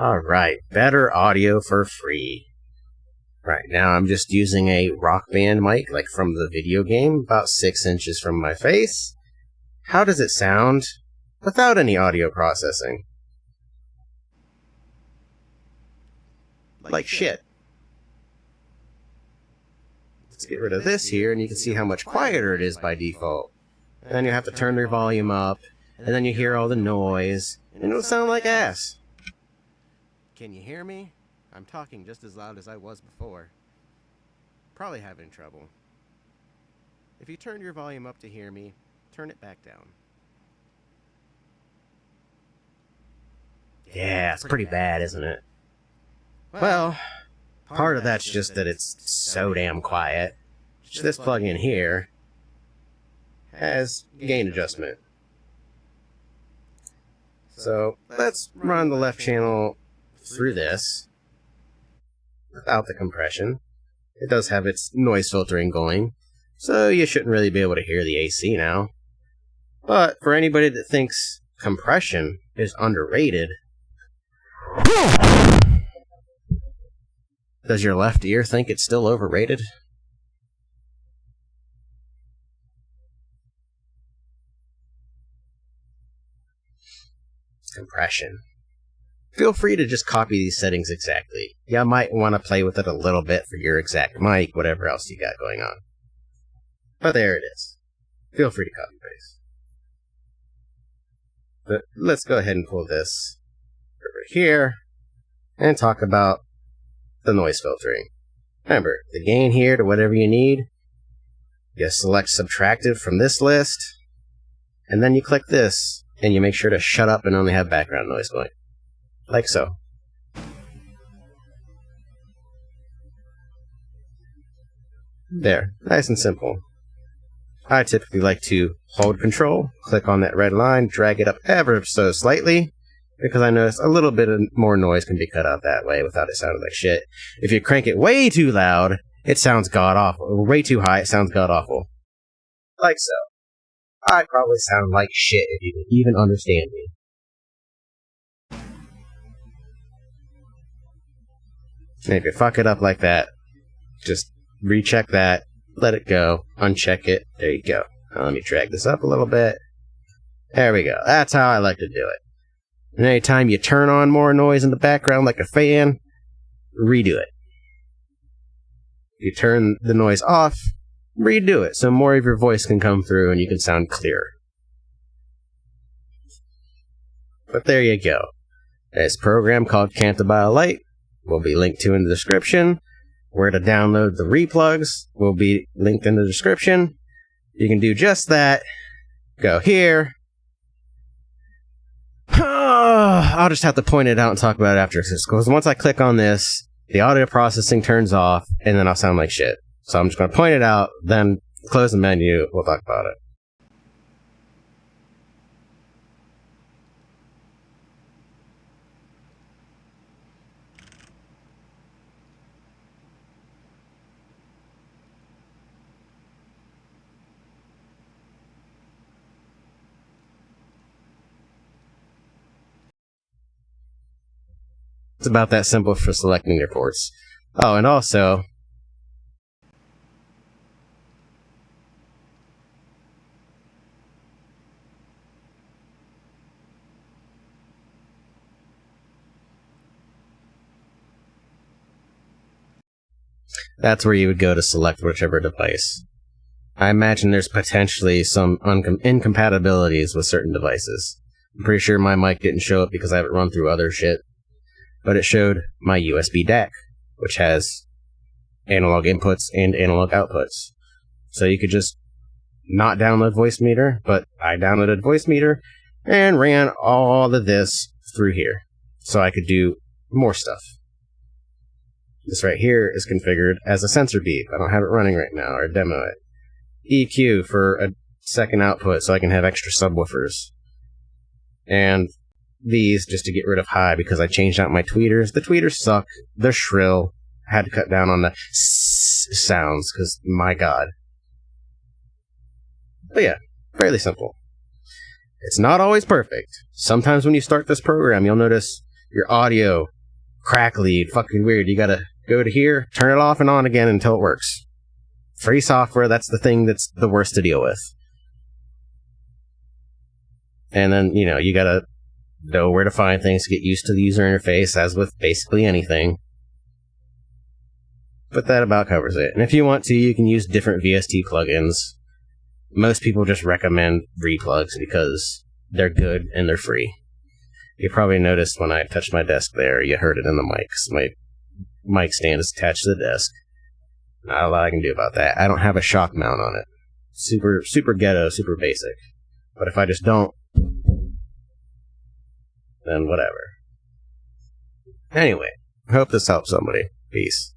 Alright, better audio for free. Right now I'm just using a Rock Band mic, like from the video game, about 6 inches from my face. How does it sound without any audio processing? Like shit. Let's get rid of this here, and you can see how much quieter it is by default. And then you have to turn their volume up, and then you hear all the noise, and it'll sound like ass. Can you hear me? I'm talking just as loud as I was before. Probably having trouble. If you turn your volume up to hear me, turn it back down. Yeah, it's pretty bad, isn't it? Well, part of that's just that it's so damn quiet. This plug-in here has gain adjustment. So let's run the left channel through this without the compression. It does have its noise filtering going, so you shouldn't really be able to hear the AC now. But for anybody that thinks compression is underrated, does your left ear think it's still overrated? Compression. Feel free to just copy these settings exactly. You might want to play with it a little bit for your exact mic, whatever else you got going on. But there it is. Feel free to copy paste. But let's go ahead and pull this over here and talk about the noise filtering. Remember, the gain here to whatever you need. You select subtractive from this list, and then you click this, and you make sure to shut up and only have background noise going. Like so. There, nice and simple. I typically like to hold control, click on that red line, drag it up ever so slightly, because I notice a little bit of more noise can be cut out that way without it sounding like shit. If you crank it way too loud, it sounds god-awful. Way too high, it sounds god-awful. Like so. I probably sound like shit if you can even understand me. And if you fuck it up like that, just recheck that, let it go, uncheck it, there you go. Now let me drag this up a little bit. There we go. That's how I like to do it. And anytime you turn on more noise in the background like a fan, redo it. You turn the noise off, redo it so more of your voice can come through and you can sound clearer. But there you go. There's a program called Cantabile Lite. Will be linked to in the description. Where to download the replugs will be linked in the description. You can do just that. Go here. I'll just have to point it out and talk about it after, because once I click on this, the audio processing turns off, and then I'll sound like shit. So I'm just going to point it out, then close the menu, we'll talk about it. It's about that simple for selecting your ports. Oh, and also, that's where you would go to select whichever device. I imagine there's potentially some incompatibilities with certain devices. I'm pretty sure my mic didn't show up because I haven't run through other shit. But it showed my USB DAC, which has analog inputs and analog outputs. So you could just not download Voicemeeter, but I downloaded Voicemeeter and ran all of this through here. So I could do more stuff. This right here is configured as a sensor beep. I don't have it running right now, or demo it. EQ for a second output so I can have extra subwoofers. And these just to get rid of high because I changed out my tweeters. The tweeters suck. They're shrill. I had to cut down on the sounds because, my God. But yeah, fairly simple. It's not always perfect. Sometimes when you start this program, you'll notice your audio crackly, fucking weird. You gotta go to here, turn it off and on again until it works. Free software, that's the thing that's the worst to deal with. And then, you gotta know where to find things, get used to the user interface, as with basically anything. But that about covers it. And if you want to, you can use different VST plugins. Most people just recommend Replugs because they're good and they're free. You probably noticed when I touched my desk there, you heard it in the mic. My mic stand is attached to the desk. Not a lot I can do about that. I don't have a shock mount on it. Super, super ghetto, super basic. But if I just don't, then whatever. Anyway, I hope this helps somebody. Peace.